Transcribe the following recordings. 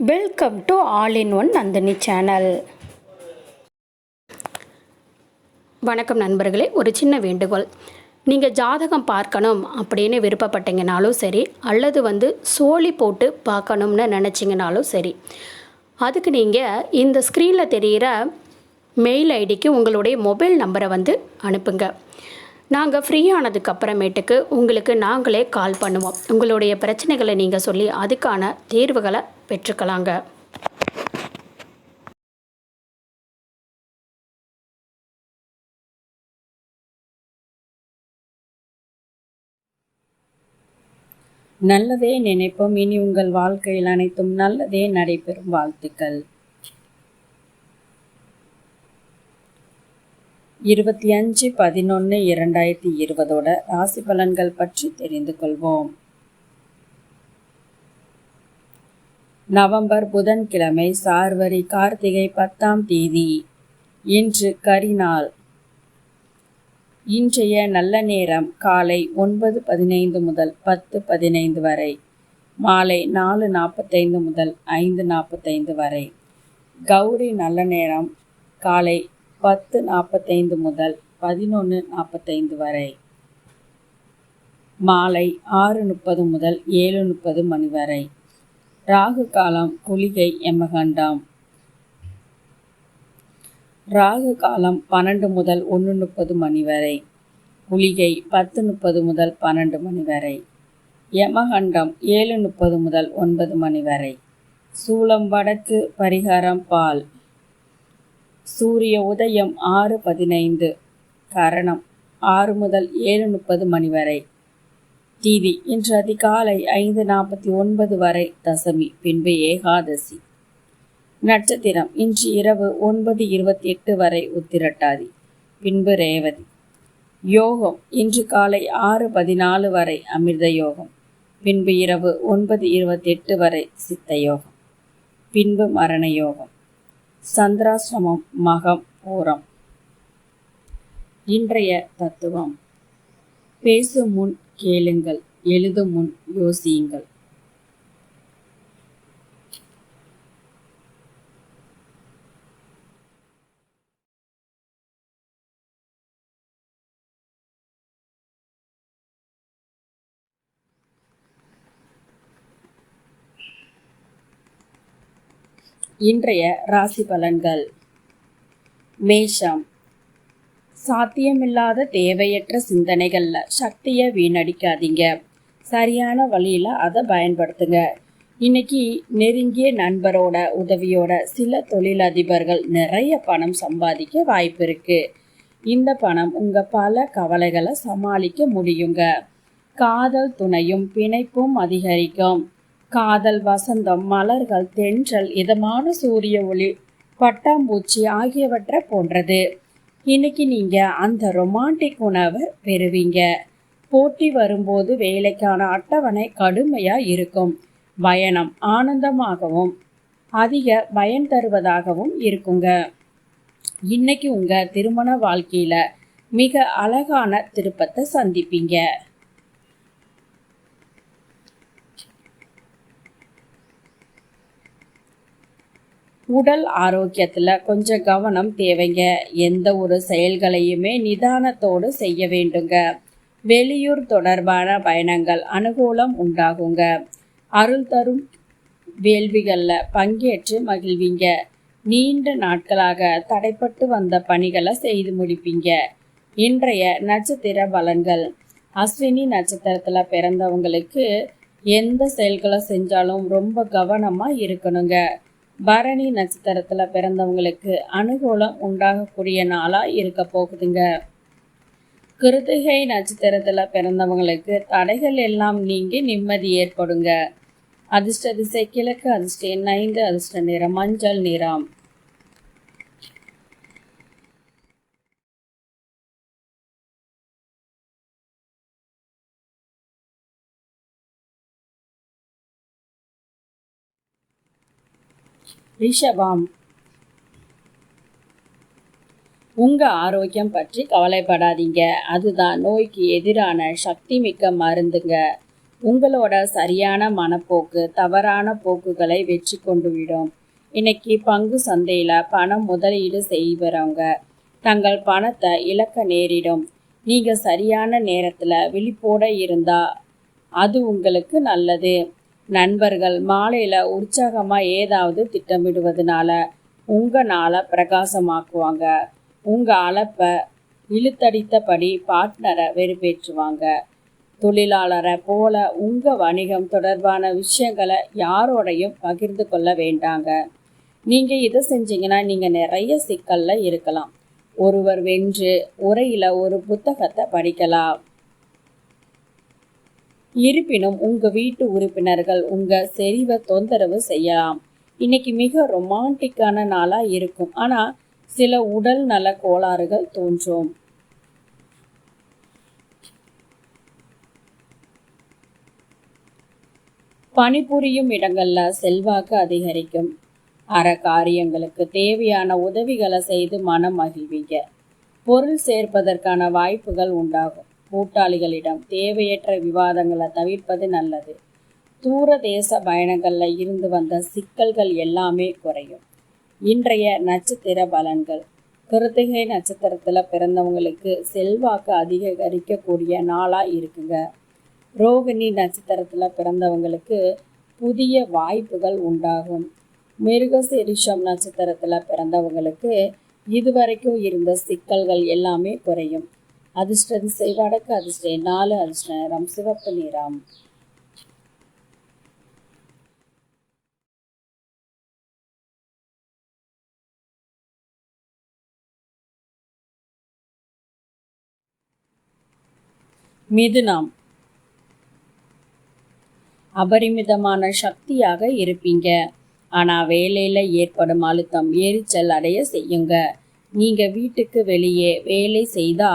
Welcome to all in one Nandini channel. வணக்கம் நண்பர்களே. ஒரு சின்ன வேண்டுகோள், நீங்கள் ஜாதகம் பார்க்கணும் அப்படின்னு விருப்பப்பட்டீங்கனாலும் சரி, அல்லது சோழி போட்டு பார்க்கணும்னு நினச்சிங்கனாலும் சரி, அதுக்கு நீங்கள் இந்த ஸ்க்ரீனில் தெரிகிற மெயில் ஐடிக்கு உங்களுடைய மொபைல் நம்பரை அனுப்புங்க. நாங்கள் ஃப்ரீ ஆனதுக்கப்புறமேட்டுக்கு உங்களுக்கு நாங்களே கால் பண்ணுவோம். உங்களுடைய பிரச்சனைகளை நீங்கள் சொல்லி அதுக்கான தீர்வுகளை பெற்றுக்கலாங்க. நல்லதே நினைப்போம். இனி உங்கள் வாழ்க்கையில் அனைத்தும் நல்லதே நடைபெறும். வாழ்த்துக்கள். 25/11/2020 ராசி பலன்கள் பற்றி தெரிந்து கொள்வோம். நவம்பர் புதன்கிழமை, சார்வரி கார்த்திகை 10ஆம் தேதி. இன்று கரிநாள். இன்றைய நல்ல நேரம் காலை 9:15 முதல் 10:15 வரை, மாலை 4:45 முதல் 5:45 வரை. கௌரி நல்ல நேரம் காலை 10:45 முதல் 11:45 வரை, மாலை 6:30 முதல் 7:30 மணி வரை. ராகு காலம் குளிகை யமகண்டம். ராகு காலம் 12 முதல் 1:30 மணி வரை, குளிகை 10:30 முதல் 12 மணி வரை, யமகண்டம் 7:30 முதல் 9 மணி வரை. சூலம் வடக்கு, பரிகாரம் பால். சூரிய உதயம் 6:15, கரணம் 6 முதல் 7:30 மணி வரை. திதி இன்று அதிகாலை 5:49 வரை தசமி, பின்பு ஏகாதசி. நட்சத்திரம் இன்று இரவு 9:28 வரை உத்திரட்டாதி, பின்பு ரேவதி. யோகம் இன்று காலை 6:14 வரை அமிர்த யோகம், பின்பு இரவு 9:28 வரை சித்த யோகம், பின்பு மரண யோகம். சந்திராசிரமம் மகம் பூரம். இன்றைய தத்துவம்: பேசும் முன் கேளுங்கள், எழுதும் முன் யோசியுங்கள். இன்றைய ராசி பலன்கள். மேஷம். சாத்தியமில்லாத தேவையற்ற சிந்தனைகள்ல சக்தியை வீணடிக்காதீங்க. சரியான வழியில அதை பயன்படுத்துங்க. இன்னைக்கு நெருங்கிய நண்பரோட உதவியோட சில தொழிலதிபர்கள் நிறைய பணம் சம்பாதிக்க வாய்ப்பு இருக்கு. இந்த பணம் உங்க பல கவலைகளை சமாளிக்க முடியுங்க. காதல் துணையும் பிணைப்பும் அதிகரிக்கும். காதல் வசந்தம், மலர்கள், தென்றல், இதமான சூரிய ஒளி, பட்டாம்பூச்சி ஆகியவற்றை போன்றது. இன்னைக்கு நீங்க அந்த ரொமான்டிக் உணவை பெறுவீங்க. போட்டி வரும்போது வேலைக்கான அட்டவணை கடுமையா இருக்கும். பயணம் ஆனந்தமாகவும் அதிக பயன் தருவதாகவும் இருக்குங்க. இன்னைக்கு உங்க திருமண வாழ்க்கையில மிக அழகான திருப்பத்தை சந்திப்பீங்க. உடல் ஆரோக்கியத்துல கொஞ்சம் கவனம் தேவைங்க. எந்த ஒரு செயல்களையுமே நிதானத்தோடு செய்ய வேண்டுங்க. வெளியூர் தொடர்பான பயணங்கள் அனுகூலம் உண்டாகுங்க. அருள் தரும் வேள்விகள்ல பங்கேற்று மகிழ்வீங்க. நீண்ட நாட்களாக தடைப்பட்டு வந்த பணிகளை செய்து முடிப்பீங்க. இன்றைய நட்சத்திர பலன்கள். அஸ்வினி நட்சத்திரத்துல பிறந்தவங்களுக்கு எந்த செயல்களை செஞ்சாலும் ரொம்ப கவனமா இருக்கணுங்க. பரணி நட்சத்திரத்துல பிறந்தவங்களுக்கு அனுகூலம் உண்டாகக்கூடிய நாளா இருக்க போகுதுங்க. கிருத்திகை நட்சத்திரத்துல பிறந்தவங்களுக்கு தடைகள் எல்லாம் நீங்கி நிம்மதி ஏற்படுங்க. அதிர்ஷ்ட திசை கிழக்கு, அதிர்ஷ்ட எண் 5, அதிர்ஷ்ட நிறம் மஞ்சள் நிறம். ரிஷபம். உங்க ஆரோக்கியம் பற்றி கவலைப்படாதீங்க. அதுதான் நோய்க்கு எதிரான சக்தி மிக்க மருந்துங்க. உங்களோட சரியான மனப்போக்கு தவறான போக்குகளை வெற்றி கொண்டு விடும். இன்னைக்கு பங்கு சந்தையில பணம் முதலீடு செய்வறவங்க தங்கள் பணத்தை இழக்க நேரிடும். நீங்க சரியான நேரத்துல விழிப்போட இருந்தா அது உங்களுக்கு நல்லது. நண்பர்கள் மாலையில உற்சாகமா ஏதாவது திட்டமிடுவதனால உங்க நாளை பிரகாசமாக்குவாங்க. உங்க அழைப்பை இழுத்தடித்தபடி பார்ட்னரை வெறுப்பேற்றுவாங்க. தொழிலாளரை போல உங்க வணிகம் தொடர்பான விஷயங்களை யாரோடையும் பகிர்ந்து கொள்ள வேண்டாங்க. நீங்க இதை செஞ்சீங்கன்னா நீங்க நிறைய சிக்கல்ல இருக்கலாம். ஒருவர் வென்று உரையில ஒரு புத்தகத்தை படிக்கலாம். இருப்பினும் உங்க வீட்டு உறுப்பினர்கள் உங்க செறிவை தொந்தரவு செய்யலாம். இன்னைக்கு மிக ரொமான்டிக்கான நாளா இருக்கும். ஆனா சில உடல் நல கோளாறுகள் தோன்றும். பணிபுரியும் இடங்கள்ல செல்வாக்கு அதிகரிக்கும். காரியங்களுக்கு தேவையான உதவிகளை செய்து மனம் மகிழ்வீங்க. பொருள் சேர்ப்பதற்கான வாய்ப்புகள் உண்டாகும். கூட்டாளிகளிடம் தேவையற்ற விவாதங்களை தவிர்ப்பது நல்லது. தூர தேச பயணங்கள்ல இருந்து வந்த சிக்கல்கள் எல்லாமே குறையும். இன்றைய நட்சத்திர பலன்கள். கிருத்திகை நட்சத்திரத்துல பிறந்தவங்களுக்கு செல்வாக்கு அதிகரிக்கக்கூடிய நாளா இருக்குங்க. ரோகிணி நட்சத்திரத்துல பிறந்தவங்களுக்கு புதிய வாய்ப்புகள் உண்டாகும். மிருகசீரிஷம் நட்சத்திரத்துல பிறந்தவங்களுக்கு இதுவரைக்கும் இருந்த சிக்கல்கள் எல்லாமே குறையும். அதிர்ஷ்ட திசை வடக்கு, அதிர்ஷ்ட 4, அதிர்ஷ்ட நிறம் சிவப்பு நிறம். மிதுனம். அபரிமிதமான சக்தியாக இருப்பீங்க. ஆனா வேலையில ஏற்படும் அழுத்தம் எரிச்சல் அடைய செய்யுங்க. நீங்க வீட்டுக்கு வெளியே வேலை செய்தா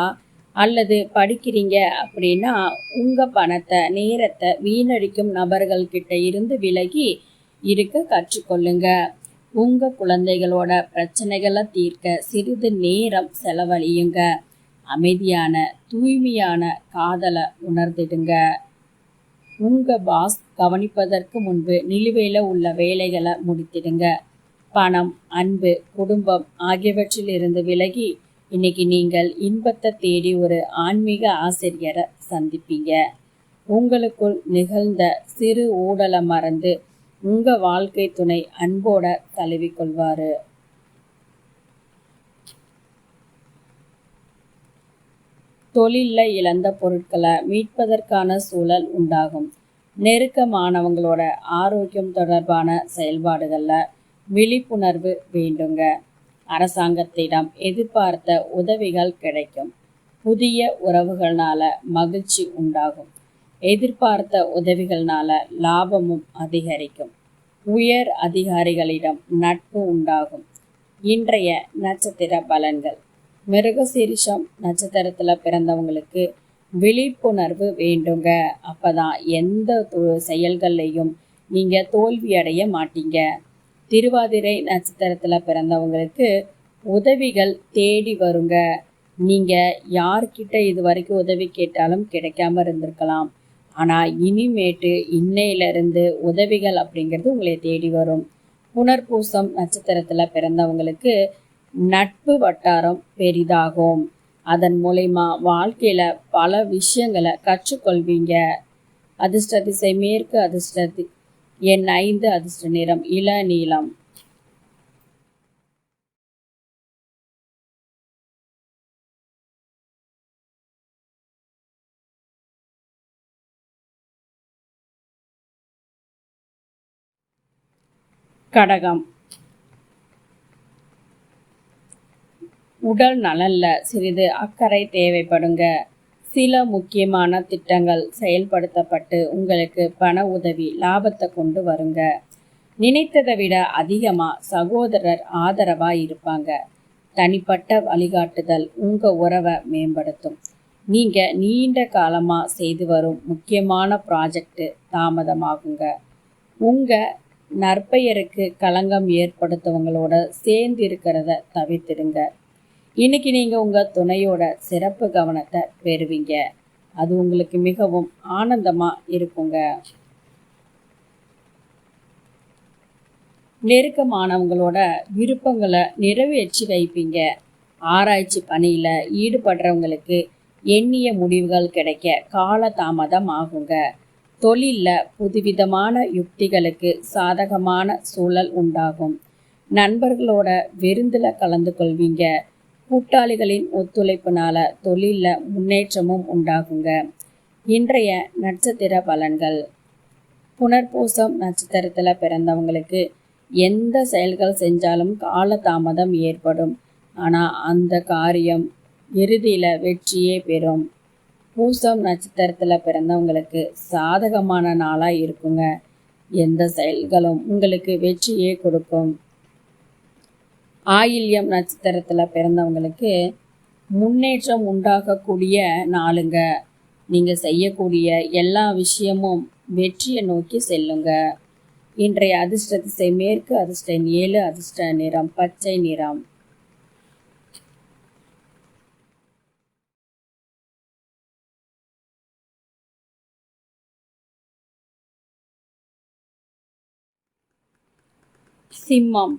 அல்லது படிக்கிறீங்க அப்படின்னா உங்க பணத்தை நேரத்தை வீணடிக்கும் நபர்கள் கிட்ட இருந்து விலகி இருக்க கற்றுக்கொள்ளுங்க. உங்க குழந்தைகளோட பிரச்சனைகளை தீர்க்க சிறிது நேரம் செலவழியுங்க. அமைதியான தூய்மையான காதலை உணர்ந்திடுங்க. உங்க பாஸ் கவனிப்பதற்கு முன்பு நிலுவையில் உள்ள வேலைகளை முடித்திடுங்க. பணம், அன்பு, குடும்பம் ஆகியவற்றிலிருந்து விலகி இன்னைக்கு நீங்கள் இன்பத்தை தேடி ஒரு ஆன்மீக ஆசிரியரை சந்திப்பீங்க. உங்களுக்குள் நிகழ்ந்த சிறு ஊடலை மறந்து உங்க வாழ்க்கை துணை அன்போட தழுவிக்கொள்வாரு. தொழிலில் இழந்த பொருட்களை மீட்பதற்கான சூழல் உண்டாகும். நெருக்கமானவங்களோட ஆரோக்கியம் தொடர்பான செயல்பாடுகளில் விழிப்புணர்வு வேண்டுங்க. அரசாங்கத்திடம் எதிர்பார்த்த உதவிகள் கிடைக்கும். புதிய உறவுகள்னால மகிழ்ச்சி உண்டாகும். எதிர்பார்த்த உதவிகள்னால லாபமும் அதிகரிக்கும். உயர் அதிகாரிகளிடம் நட்பு உண்டாகும். இன்றைய நட்சத்திர பலன்கள். மிருகசீரிஷம் நட்சத்திரத்தில் பிறந்தவங்களுக்கு விழிப்புணர்வு வேண்டுங்க. அப்பதான் எந்த செயல்கள்லையும் நீங்கள் தோல்வி அடைய மாட்டீங்க. திருவாதிரை நட்சத்திரத்தில் பிறந்தவங்களுக்கு உதவிகள் தேடி வருங்க. நீங்கள் யார்கிட்ட இது வரைக்கும் உதவி கேட்டாலும் கிடைக்காம இருந்திருக்கலாம். ஆனால் இனிமேட்டு இன்னையிலிருந்து உதவிகள் அப்படிங்கிறது உங்களை தேடி வரும். புனர்பூசம் நட்சத்திரத்தில் பிறந்தவங்களுக்கு நட்பு வட்டாரம் பெரிதாகும். அதன் மூலமா வாழ்க்கையில பல விஷயங்களை கற்றுக்கொள்வீங்க. அதிர்ஷ்ட திசை மேற்கு, அதிர்ஷ்ட எண் 5, அதிர்ஷ்ட நிறம் இளநீலம். கடகம். உடல் நலன்ல சிறிது அக்கறை தேவைப்படுங்க. சில முக்கியமான திட்டங்கள் செயல்படுத்தப்பட்டு உங்களுக்கு பண உதவி லாபத்தை கொண்டு வருங்க. நினைத்ததை விட அதிகமாக சகோதரர் ஆதரவாக இருப்பாங்க. தனிப்பட்ட வழிகாட்டுதல் உங்கள் உறவை மேம்படுத்தும். நீங்கள் நீண்ட காலமாக செய்து வரும் முக்கியமான ப்ராஜெக்டு தாமதமாகுங்க. உங்கள் நற்பெயருக்கு களங்கம் ஏற்படுத்தவங்களோட சேர்ந்து இருக்கிறத தவிர்த்திடுங்க. இன்னைக்கு நீங்கள் உங்கள் துணையோட சிறப்பு கவனத்தை பெறுவீங்க. அது உங்களுக்கு மிகவும் ஆனந்தமா இருக்குங்க. நெருக்கமானவங்களோட விருப்பங்களை நிறைவேற்றி வைப்பீங்க. ஆராய்ச்சி பணியில ஈடுபடுறவங்களுக்கு எண்ணிய முடிவுகள் கிடைக்க கால தாமதம் ஆகுங்க. தொழில்ல புதுவிதமான யுக்திகளுக்கு சாதகமான சூழல் உண்டாகும். நண்பர்களோட விருந்துல கலந்து கொள்வீங்க. கூட்டாளிகளின் ஒத்துழைப்புனால தொழில்ல முன்னேற்றமும் உண்டாகுங்க. இன்றைய நட்சத்திர பலன்கள். புனர்பூசம் நட்சத்திரத்துல பிறந்தவங்களுக்கு எந்த செயல்கள் செஞ்சாலும் காலதாமதம் ஏற்படும். ஆனா அந்த காரியம் இறுதியில வெற்றியே பெறும். பூசம் நட்சத்திரத்துல பிறந்தவங்களுக்கு சாதகமான நாளா இருக்குங்க. எந்த செயல்களும் உங்களுக்கு வெற்றியே கொடுக்கும். ஆயில்யம் நட்சத்திரத்துல பிறந்தவங்களுக்கு முன்னேற்றம் உண்டாகக்கூடிய நாளுங்க. நீங்க செய்யக்கூடிய எல்லா விஷயமும் வெற்றியை நோக்கி செல்லுங்க. இன்றைய அதிர்ஷ்ட திசை மேற்கு, அதிர்ஷ்ட எண் 7, அதிர்ஷ்ட நிறம் பச்சை நிறம். சிம்மம்.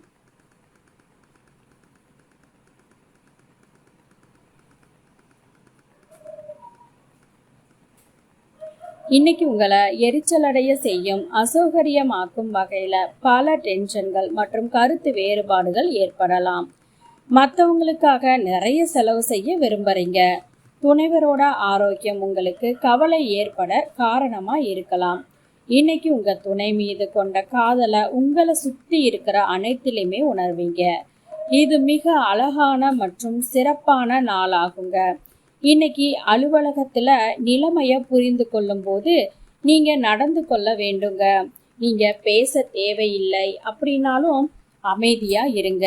இன்னைக்கு உங்களை எரிச்சலடைய செய்யும், அசௌகரியமாக்கும் வகையில பல டென்ஷன்கள் மற்றும் கருத்து வேறுபாடுகள் ஏற்படலாம். மற்றவங்களுக்காக நிறைய செலவு செய்ய விரும்புறீங்க. துணைவரோட ஆரோக்கியம் உங்களுக்கு கவலை ஏற்பட காரணமா இருக்கலாம். இன்னைக்கு உங்க துணை மீது கொண்ட காதலை உங்களை சுத்தி இருக்கிற அனைத்திலுமே உணர்வீங்க. இது மிக அழகான மற்றும் சிறப்பான நாளாகுங்க. இன்னைக்கு அலுவலகத்துல நிலைமைய புரிந்து கொள்ளும் போது நீங்க நடந்து கொள்ள வேண்டுங்க. நீங்க பேச தேவையில்லை, அப்படின்னாலும் அமைதியா இருங்க.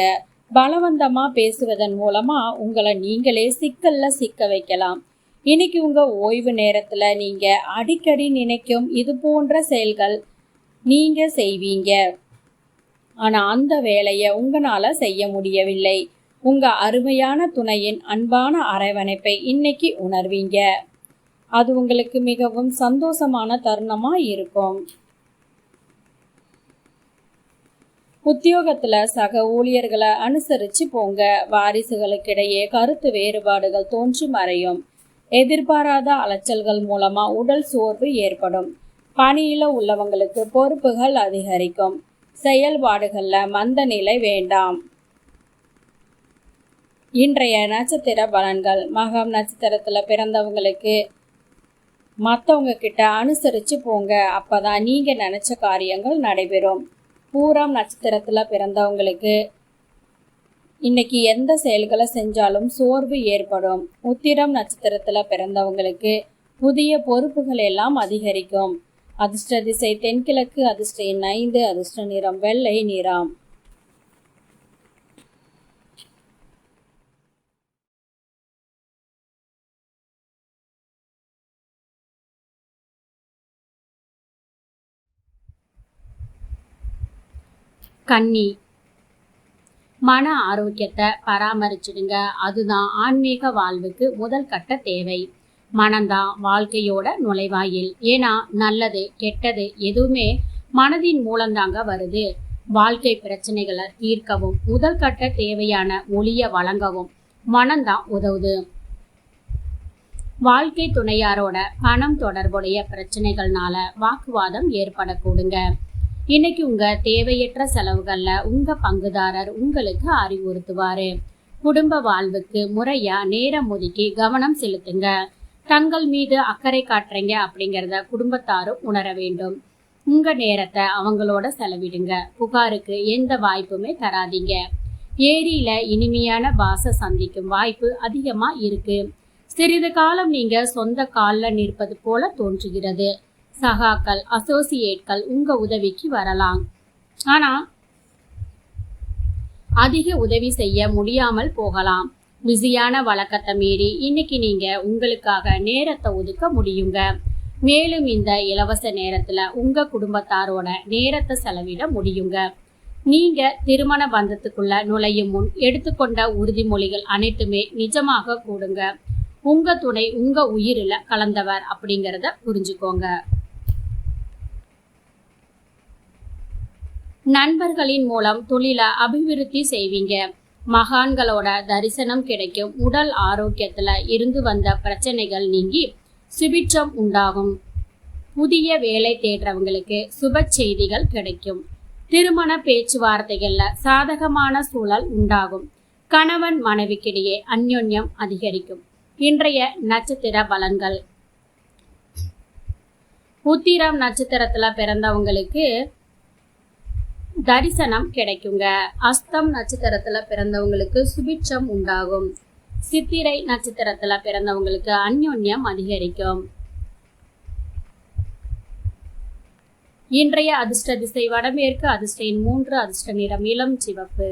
பலவந்தமா பேசுவதன் மூலமா உங்களை நீங்களே சிக்கல்ல சிக்க வைக்கலாம். இன்னைக்கு உங்க ஓய்வு நேரத்துல நீங்க அடிக்கடி நினைக்கும் இது போன்ற செயல்கள் நீங்க செய்வீங்க. ஆனா அந்த வேலையை உங்களால செய்ய முடியவில்லை. உங்க அருமையான துணையின் அன்பான அரவணைப்பை இன்னைக்கு உணர்வீங்க. அது உங்களுக்கு மிகவும் சந்தோஷமான தருணமா இருக்கும். உத்தியோகத்துல சக ஊழியர்களை அனுசரிச்சு போங்க. வாரிசுகளுக்கிடையே கருத்து வேறுபாடுகள் தோன்றி மறையும். எதிர்பாராத அலைச்சல்கள் மூலமா உடல் சோர்வு ஏற்படும். பணியில உள்ளவங்களுக்கு பொறுப்புகள் அதிகரிக்கும். செயல்பாடுகள்ல மந்த நிலை வேண்டாம். இன்றைய நட்சத்திர பலன்கள். மகம் நட்சத்திரத்துல பிறந்தவங்களுக்கு மற்றவங்க கிட்ட அனுசரிச்சு போங்க. அப்பதான் நீங்க நினைச்ச காரியங்கள் நடைபெறும். பூரம் நட்சத்திரத்துல பிறந்தவங்களுக்கு இன்னைக்கு எந்த செயல்களை செஞ்சாலும் சோர்வு ஏற்படும். உத்திரம் நட்சத்திரத்துல பிறந்தவங்களுக்கு புதிய பொறுப்புகள் எல்லாம் அதிகரிக்கும். அதிர்ஷ்ட திசை தென்கிழக்கு, அதிர்ஷ்ட எண் 5, அதிர்ஷ்ட நிறம் வெள்ளை நிறம். கன்னி. மன ஆரோக்கியத்தை பராமரிச்சிடுங்க. அதுதான் ஆன்மீக வாழ்வுக்கு முதல் கட்ட தேவை. மனம்தான் வாழ்க்கையோட நுழைவாயில். ஏன்னா நல்லது கெட்டது எதுவுமே மனதின் மூலம்தாங்க வருது. வாழ்க்கை பிரச்சனைகளை தீர்க்கவும் முதல் கட்ட தேவையான ஒளிய வழங்கவும் மனம்தான் உதவுது. வாழ்க்கை துணையாரோட பணம் தொடர்புடைய பிரச்சனைகள்னால வாக்குவாதம் ஏற்படக்கூடுங்க. இன்னைக்கு உங்க தேவையற்ற செலவுகள்ல உங்க பங்குதாரர் உங்களுக்கு அறிவுறுத்துவாரு. குடும்ப வாழ்வுக்கு முறையா நேரம் ஒதுக்கி கவனம் செலுத்துங்க. தங்கள் மீது அக்கறை காட்டுறீங்க அப்படிங்கிறத குடும்பத்தாரும் உணர வேண்டும். உங்க நேரத்தை அவங்களோட செலவிடுங்க. புகாருக்கு எந்த வாய்ப்புமே தராதீங்க. ஏரியில இனிமையான பாச சந்திக்கும் வாய்ப்பு அதிகமா இருக்கு. சிறிது காலம் நீங்க சொந்த கால்ல நிற்பது போல தோன்றுகிறது. சகாக்கள், அசோசியேட்கள் உங்க உதவிக்கு வரலாம். ஆனா அதிக உதவி செய்ய முடியாமல் போகலாம். பிஸியான வழக்கத்தை மீறி இன்னைக்கு நீங்க உங்களுக்காக நேரத்தை ஒதுக்க முடியுங்க. மேலும் இந்த இலவச நேரத்துல உங்க குடும்பத்தாரோட நேரத்தை செலவிட முடியுங்க. நீங்க திருமண பந்தத்துக்குள்ள நுழையும் முன் எடுத்துக்கொண்ட உறுதிமொழிகள் அனைத்துமே நிஜமாக கூடுங்க. உங்க துணை உங்க உயிரில கலந்தவர் அப்படிங்கறத புரிஞ்சுக்கோங்க. நண்பர்களின் மூலம் தொழில அபிவிருத்தி செய்வீங்க. மகான்களோட தரிசனம் கிடைக்கும். உடல் ஆரோக்கியத்துல இருந்து வந்த பிரச்சனைகள் நீங்கி சுபிட்சம் உண்டாகும். புதிய வேலை தேடுறவங்களுக்கு சுப செய்திகள் கிடைக்கும். திருமண பேச்சுவார்த்தைகள்ல சாதகமான சூழல் உண்டாகும். கணவன் மனைவிக்கிடையே அந்யோன்யம் அதிகரிக்கும். இன்றைய நட்சத்திர பலன்கள். உத்திரம் நட்சத்திரத்துல பிறந்தவங்களுக்கு தரிசனம் கிடைக்குங்க. அஸ்தம் நட்சத்திரத்துல பிறந்தவங்களுக்கு சுபிட்சம் உண்டாகும். சித்திரை நட்சத்திரத்துல பிறந்தவங்களுக்கு அந்யோன்யம் அதிகரிக்கும். இன்றைய அதிர்ஷ்ட திசை வடமேற்கு. அதிர்ஷ்ட எண் 3. அதிர்ஷ்ட நிறம் இளம் சிவப்பு.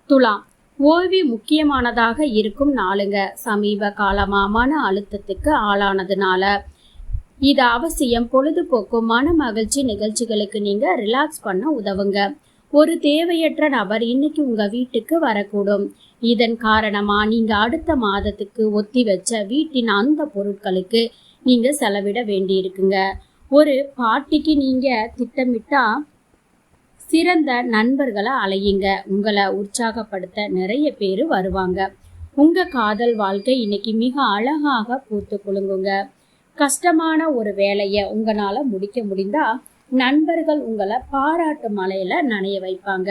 துலாம். ஓய்வு முக்கியமானதாக இருக்கும் நாளுங்க. சமீப காலமா மன அழுத்தத்துக்கு ஆளானதுனால இது அவசியம். பொழுதுபோக்கும் மன மகிழ்ச்சி நிகழ்ச்சிகளுக்கு நீங்க ரிலாக்ஸ் பண்ண உதவுங்க. ஒரு தேவையற்ற நபர் இன்னைக்கு உங்க வீட்டுக்கு வரக்கூடும். இதன் காரணமா நீங்க அடுத்த மாதத்துக்கு ஒத்தி வச்ச வீட்டின் அந்த பொருட்களுக்கு நீங்க செலவிட வேண்டியிருக்குங்க. ஒரு பார்ட்டிக்கு நீங்க திட்டமிட்டா சிறந்த நண்பர்களை அலையுங்க. உங்களை உற்சாகப்படுத்த நிறைய பேர் வருவாங்க. உங்க காதல் வாழ்க்கை இன்னைக்கு மிக அழகாக பூத்து குலுங்குங்க. கஷ்டமான ஒரு வேலையை உங்களால முடிக்க முடிந்தா நண்பர்கள் உங்களை பாராட்டு மலையில நனைய வைப்பாங்க.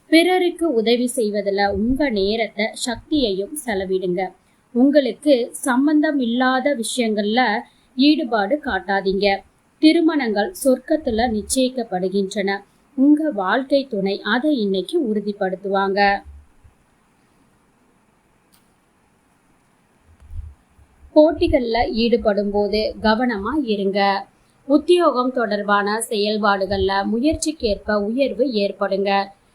பிறருக்கு உதவி செய்வதில் உங்க நேரத்தை சக்தியையும் செலவிடுங்க. உங்களுக்கு சம்பந்தம் இல்லாத விஷயங்கள்ல ஈடுபாடு காட்டாதீங்க. திருமணங்கள் சொர்க்கத்துல நிச்சயிக்கப்படுகின்றன. உங்க வாழ்க்கை துணை அதை இன்னைக்கு உறுதிப்படுத்துவாங்க. போட்டிகள்ல ஈடுபடும் போது கவனமா இருங்க. உத்தியோகம் தொடர்பான செயல்பாடுகள்ல முயற்சிக்கேற்ப உயர்வு ஏற்படுங்க.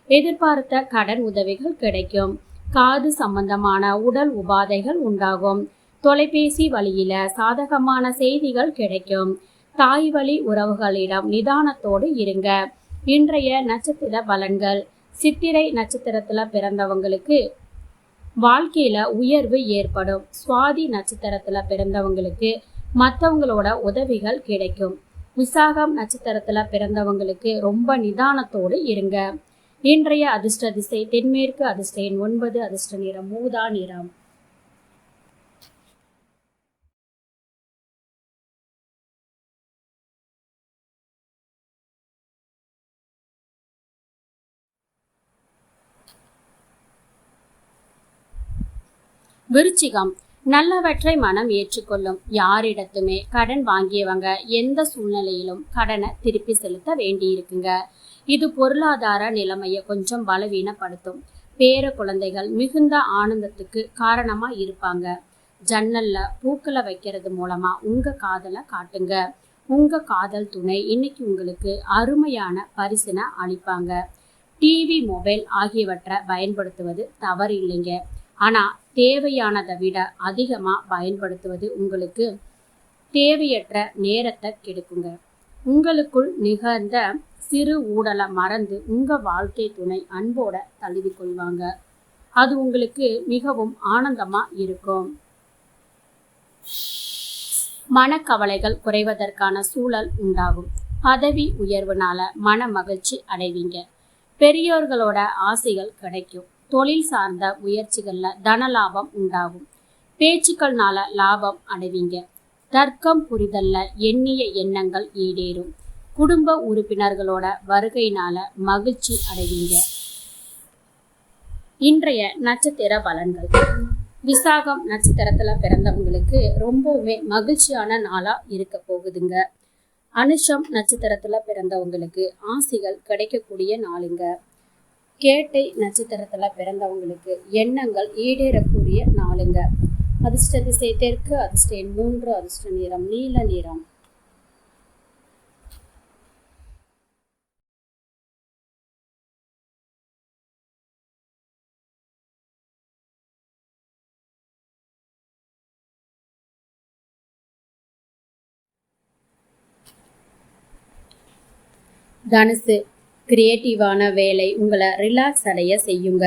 எதிர்பார்த்த கடன் உதவிகள் கிடைக்கும். காது சம்பந்தமான உடல் உபாதைகள் உண்டாகும். தொலைபேசி வழியில சாதகமான செய்திகள் கிடைக்கும். தாய் வழி உறவுகளிடம் நிதானத்தோடு இருங்க. இன்றைய நட்சத்திர பலன்கள். சித்திரை நட்சத்திரத்துல பிறந்தவங்களுக்கு வாழ்க்கையில உயர்வு ஏற்படும். சுவாதி நட்சத்திரத்துல பிறந்தவங்களுக்கு மற்றவங்களோட உதவிகள் கிடைக்கும். விசாகம் நட்சத்திரத்துல பிறந்தவங்களுக்கு ரொம்ப நிதானத்தோடு இருங்க. இன்றைய அதிர்ஷ்ட திசை தென்மேற்கு. அதிர்ஷ்ட எண் 9. அதிர்ஷ்ட நிறம் ஊதா நிறம். விருச்சிகம். நல்லவற்றை மனம் ஏற்றுக்கொள்ளும். யாரிடத்துமே கடன் வாங்கியவங்க எந்த சூழ்நிலையிலும் கடனை திருப்பி செலுத்த வேண்டியிருக்குங்க. இது பொருளாதார நிலைமையை கொஞ்சம் பலவீனப்படுத்தும். பேர குழந்தைகள் மிகுந்த ஆனந்தத்துக்கு காரணமா இருப்பாங்க. ஜன்னல்ல பூக்களை வைக்கிறது மூலமா உங்க காதலை காட்டுங்க. உங்க காதல் துணை இன்னைக்கு உங்களுக்கு அருமையான பரிசினை அளிப்பாங்க. டிவி, மொபைல் ஆகியவற்றை பயன்படுத்துவது தவறு இல்லைங்க. ஆனா தேவையானதை விட அதிகமா பயன்படுத்துவது உங்களுக்கு தேவையற்ற நேரத்தை கெடுக்குங்க. உங்களுக்குள் நிகழ்ந்த சிறு ஊடலை மறந்து உங்க வாழ்க்கை துணை அன்போட தழுவி கொள்வாங்க. அது உங்களுக்கு மிகவும் ஆனந்தமா இருக்கும். மனக்கவலைகள் குறைவதற்கான சூழல் உண்டாகும். பதவி உயர்வுனால மன மகிழ்ச்சி அடைவீங்க. பெரியோர்களோட ஆசைகள் கிடைக்கும். தொழில் சார்ந்த முயற்சிகள்ல தன லாபம் உண்டாகும். பேச்சுக்கள்னால லாபம் அடைவீங்க. தர்க்கம் புரிதல்ல எண்ணிய எண்ணங்கள் ஈடேறும். குடும்ப உறுப்பினர்களோட வருகையினால மகிழ்ச்சி அடைவீங்க. இன்றைய நட்சத்திர பலன்கள். விசாகம் நட்சத்திரத்துல பிறந்தவங்களுக்கு ரொம்பவுமே மகிழ்ச்சியான நாளா இருக்க போகுதுங்க. அனுஷம் நட்சத்திரத்துல பிறந்தவங்களுக்கு ஆசைகள் கிடைக்கக்கூடிய நாளுங்க. கேட்டை நட்சத்திரத்துல பிறந்தவங்களுக்கு எண்ணங்கள் ஈடேறக்கூடிய நாளுங்க. அதிர்ஷ்ட திசை தெற்கு. அதிர்ஷ்ட எண் 3. அதிர்ஷ்ட நிறம் நீல நிறம். தனுசு, கிரியேட்டிவான வேலை உங்களை ரிலாக்ஸ் அடைய செய்யுங்க.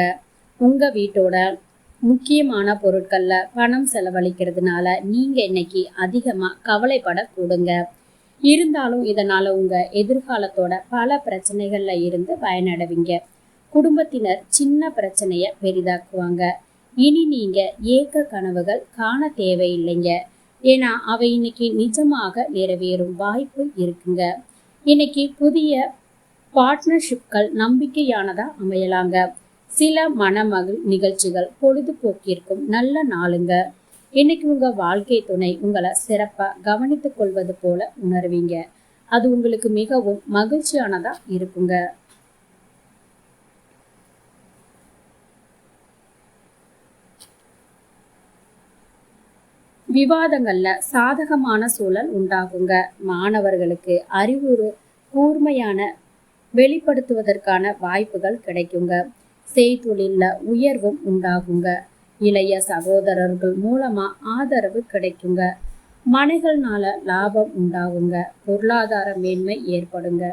உங்க வீட்டோட முக்கியமான பொருட்கள்ல பணம் செலவழிக்கிறதுனால நீங்க இன்னைக்கு அதிகமா கவலைப்பட கூடுங்க. இருந்தாலும் இதனால உங்க எதிர்காலத்தோட பல பிரச்சனைகள்ல இருந்து பயனடைவீங்க. குடும்பத்தினர் சின்ன பிரச்சனைய பெரிதாக்குவாங்க. இனி நீங்க ஏக்க கனவுகள் காண தேவையில்லைங்க. ஏன்னா அவை இன்னைக்கு நிஜமாக நிறைவேறும் வாய்ப்பு இருக்குங்க. இன்னைக்கு புதிய பார்ட்னர்ஷிப்கள் நம்பிக்கையானதா அமையலாங்க. சில நிகழ்ச்சிகள் பொழுதுபோக்கிற்கும் நல்ல நாளுங்க. இன்னைக்கு உங்க வாழ்க்கை துணை உங்களை சிறப்பா கவனித்துக் கொள்வது போல உணர்வீங்க. அது உங்களுக்கு மிகவும் மகிழ்ச்சியானதா இருக்குங்க. விவாதங்கள்ல சாதகமான சூழல் உண்டாகுங்க. மாணவர்களுக்கு அறிவுறு கூர்மையான வெளிப்படுத்துவதற்கான வாய்ப்புகள் கிடைக்குங்க. செய்தொழில்ல உயர்வும் உண்டாகுங்க. இளைய சகோதரர்கள் மூலமா ஆதரவு கிடைக்குங்க. மனைகள்னால லாபம் உண்டாகுங்க. பொருளாதார மேன்மை ஏற்படுங்க.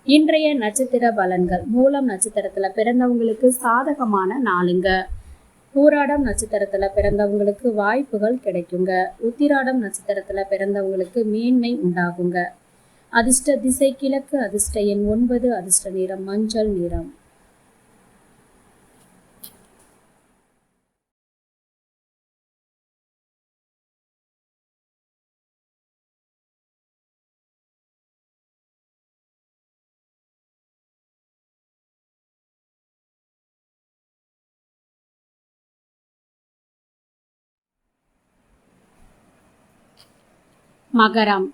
இன்றைய நட்சத்திர பலன்கள். மூலம் நட்சத்திரத்துல பிறந்தவங்களுக்கு சாதகமான நாளுங்க. பூராடம் நட்சத்திரத்துல பிறந்தவங்களுக்கு வாய்ப்புகள் கிடைக்குங்க. உத்திராடம் நட்சத்திரத்துல பிறந்தவங்களுக்கு மேன்மை உண்டாகுங்க. அதிர்ஷ்ட திசை கிழக்கு. அதிர்ஷ்ட எண் 9. அதிர்ஷ்ட நிறம் மஞ்சள் நிறம். மகரம்,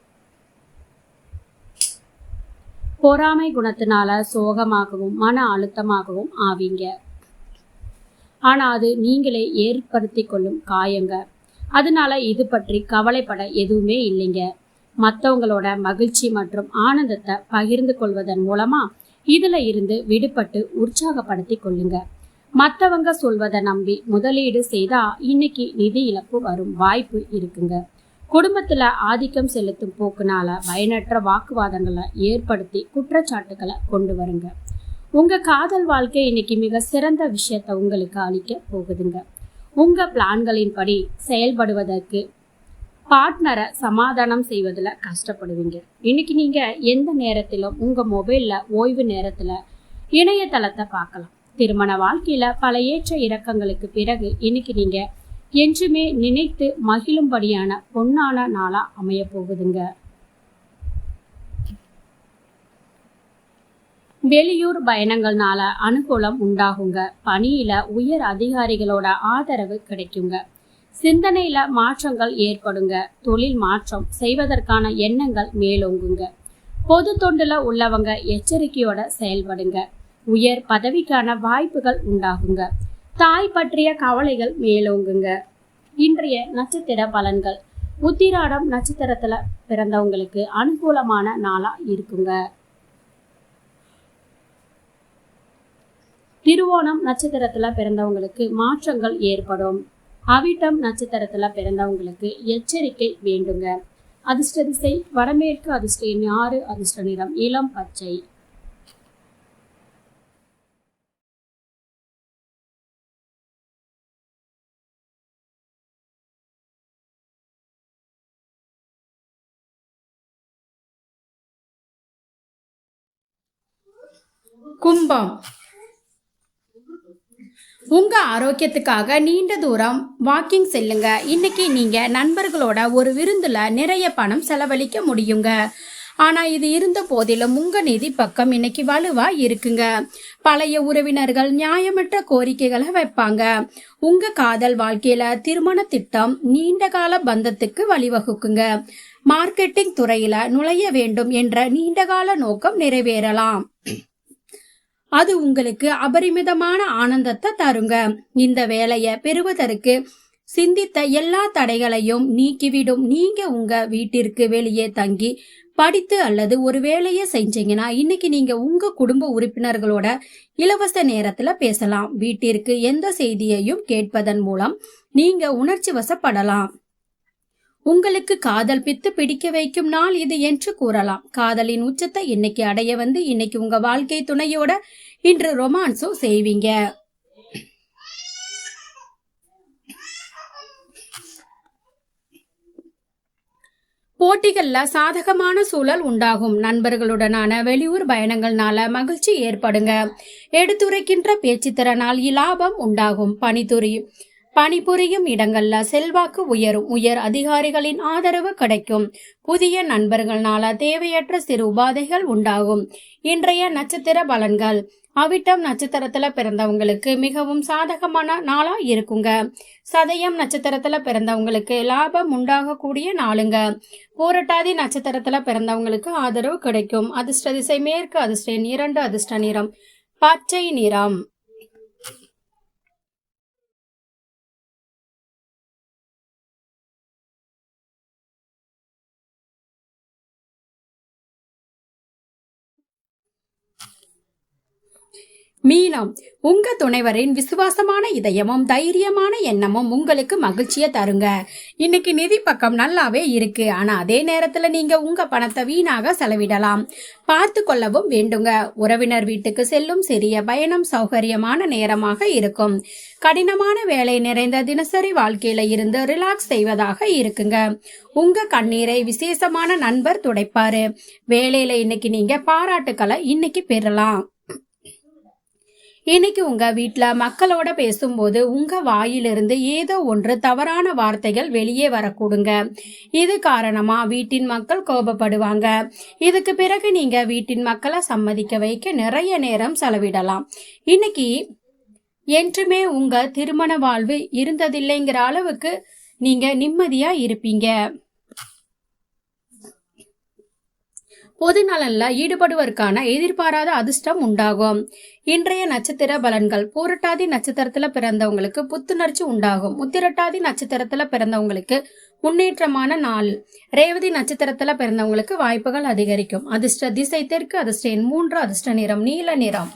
பொறாமை குணத்தினால சோகமாகவும் மன அழுத்தமாகவும் ஆவீங்க. ஆனா அது நீங்களே ஏற்படுத்தி கொள்ளும் காயங்க. அதனால இது பற்றி கவலைப்பட எதுவுமே இல்லைங்க. மற்றவங்களோட மகிழ்ச்சி மற்றும் ஆனந்தத்தை பகிர்ந்து கொள்வதன் மூலமா இதுல இருந்து விடுபட்டு உற்சாகப்படுத்தி கொள்ளுங்க. மற்றவங்க சொல்வதை நம்பி முதலீடு செய்தா இன்னைக்கு நிதி இழப்பு வரும் வாய்ப்பு இருக்குங்க. குடும்பத்துல ஆதிக்கம் செலுத்தும் போக்குனால பயனற்ற வாக்குவாதங்களை ஏற்படுத்தி குற்றச்சாட்டுகளை கொண்டு வருங்க. உங்க காதல் வாழ்க்கை இன்னைக்கு மிக சிறந்த விஷயத்த உங்களுக்கு அளிக்க போகுதுங்க. உங்க பிளான்களின் படி செயல்படுவதற்கு பார்ட்னரை சமாதானம் செய்வதில் கஷ்டப்படுவீங்க. இன்னைக்கு நீங்க எந்த நேரத்திலும் உங்க மொபைல்ல ஓய்வு நேரத்துல இணையதளத்தை பார்க்கலாம். திருமண வாழ்க்கையில பல ஏற்ற இறக்கங்களுக்கு பிறகு இன்னைக்கு நீங்க என்றுமே நினைத்து மகிழும்படியான பொன்னான நாளா அமைய போகுதுங்க. வெளியூர் பயணங்கள்னால அனுகூலம் உண்டாகுங்க. பணியில உயர் அதிகாரிகளோட ஆதரவு கிடைக்குங்க. சிந்தனையில மாற்றங்கள் ஏற்படுங்க. தொழில் மாற்றம் செய்வதற்கான எண்ணங்கள் மேலோங்குங்க. பொது தொண்டுல உள்ளவங்க எச்சரிக்கையோட செயல்படுங்க. உயர் பதவிக்கான வாய்ப்புகள் உண்டாகுங்க. தாய் பற்றிய கவலைகள் மேலோங்குங்க. இன்றைய நட்சத்திர பலன்கள். உத்திராடம் நட்சத்திரத்துல பிறந்தவங்களுக்கு அனுகூலமான நாளா இருக்குங்க. திருவோணம் நட்சத்திரத்துல பிறந்தவங்களுக்கு மாற்றங்கள் ஏற்படும். அவிட்டம் நட்சத்திரத்துல பிறந்தவங்களுக்கு எச்சரிக்கை வேண்டுங்க. அதிர்ஷ்ட திசை வடமேற்கு. அதிர்ஷ்ட எண் 6. அதிர்ஷ்ட நிறம் இளம் பச்சை. கும்பம், உங்க ஆரோக்கியத்துக்காக நீண்ட தூரம் வாக்கிங் செல்லுங்க. இன்னைக்கு நீங்க நண்பர்களோட ஒரு விருந்துல நிறைய பணம் செலவழிக்க முடியுங்க. ஆனா இது இருந்த போதிலும் உங்க நிதி பக்கம் இன்னைக்கு வலுவா இருக்குங்க. பழைய உறவினர்கள் நியாயமற்ற கோரிக்கைகளை வைப்பாங்க. உங்க காதல் வாழ்க்கையில திருமண திட்டம் நீண்ட கால பந்தத்துக்கு வழிவகுக்குங்க. மார்க்கெட்டிங் துறையில நுழைய வேண்டும் என்ற நீண்டகால நோக்கம் நிறைவேறலாம். அது உங்களுக்கு அபரிமிதமான ஆனந்தத்தை தருங்க. இந்த வேலையை பெறுவதற்கு சிந்தித்த எல்லா தடைகளையும் நீக்கிவிடும். நீங்க உங்க வீட்டிற்கு வெளியே தங்கி படித்து அல்லது ஒரு வேலையை செஞ்சீங்கன்னா இன்னைக்கு நீங்க உங்க குடும்ப உறுப்பினர்களோட இலவச நேரத்துல பேசலாம். வீட்டிற்கு எந்த செய்தியையும் கேட்பதன் மூலம் நீங்க உணர்ச்சி வசப்படலாம். உங்களுக்கு காதல் பித்து பிடிக்க வைக்கும் நாள் இது என்று கூறலாம். காதலின் உச்சத்தை இன்னைக்கு அடைய வந்து இன்னைக்கு உங்க வாழ்க்கை துணையோட இன்று ரொமான்ஸும் செய்வீங்க. போட்டிகள்ல சாதகமான சூழல் உண்டாகும். நண்பர்களுடனான வெளியூர் பயணங்கள்னால மகிழ்ச்சி ஏற்படுங்க. எடுத்துரைக்கின்ற பேச்சு திறனால் லாபம் உண்டாகும். பணிபுரியும் இடங்கள்ல செல்வாக்கு உயரும். உயர் அதிகாரிகளின் ஆதரவு கிடைக்கும். புதிய நண்பர்கள்னால தேவையற்ற சிறு உபாதைகள் உண்டாகும். இன்றைய நட்சத்திர பலன்கள். அவிட்டம் நட்சத்திரத்துல பிறந்தவங்களுக்கு மிகவும் சாதகமான நாளா இருக்குங்க. சதயம் நட்சத்திரத்துல பிறந்தவங்களுக்கு லாபம் உண்டாகக்கூடிய நாளுங்க. பூரட்டாதி நட்சத்திரத்துல பிறந்தவங்களுக்கு ஆதரவு கிடைக்கும். அதிர்ஷ்ட திசை மேற்கு. அதிர்ஷ்ட எண் 2. அதிர்ஷ்ட நிறம் பச்சை நிறம். மீனம். உங்க துணைவரின் விசுவாசமான இதயமும் தைரியமான எண்ணமும் உங்களுக்கு மகிழ்ச்சியை தருங்க. இன்னைக்கு நிதி பக்கம் நல்லாவே இருக்கு. ஆனா அதே நேரத்துல நீங்க உங்க பணத்தை வீணாக செலவிடலாம். பார்த்து கொள்ளவும் வேண்டுங்க. உறவினர் வீட்டுக்கு செல்லும் சிறிய பயணம் சௌகரியமான நேரமாக இருக்கும். கடினமான வேலை நிறைந்த தினசரி வாழ்க்கையில இருந்து ரிலாக்ஸ் செய்வதாக இருக்குங்க. உங்க கண்ணீரை விசேஷமான நண்பர் துடைப்பாரு. வேலையில இன்னைக்கு நீங்க பாராட்டுக்களை இன்னைக்கு பெறலாம். இன்னைக்கு உங்க வீட்டுல மக்களோட பேசும்போது உங்க வாயிலிருந்து ஏதோ ஒன்று தவறான வார்த்தைகள் வெளியே வரக்கூடுங்க. இது காரணமா வீட்டின் மக்கள் கோபப்படுவாங்க. இதுக்கு பிறகு நீங்க வீட்டின் மக்களை சம்மதிக்க வைக்க நிறைய நேரம் செலவிடலாம். இன்னைக்கு என்றுமே உங்க திருமண வாழ்வு இருந்ததில்லைங்கிற அளவுக்கு நீங்க நிம்மதியா இருப்பீங்க. பொது நலன்ல ஈடுபடுவதற்கான எதிர்பாராத அதிர்ஷ்டம் உண்டாகும். இன்றைய நட்சத்திர பலன்கள். பூரட்டாதி நட்சத்திரத்துல பிறந்தவங்களுக்கு புத்துணர்ச்சி உண்டாகும். உத்திரட்டாதி நட்சத்திரத்துல பிறந்தவங்களுக்கு முன்னேற்றமான நாள். ரேவதி நட்சத்திரத்துல பிறந்தவங்களுக்கு வாய்ப்புகள் அதிகரிக்கும். அதிர்ஷ்ட திசை தெற்கு. அதிர்ஷ்ட எண் 3. அதிர்ஷ்ட நிறம் நீல நிறம்.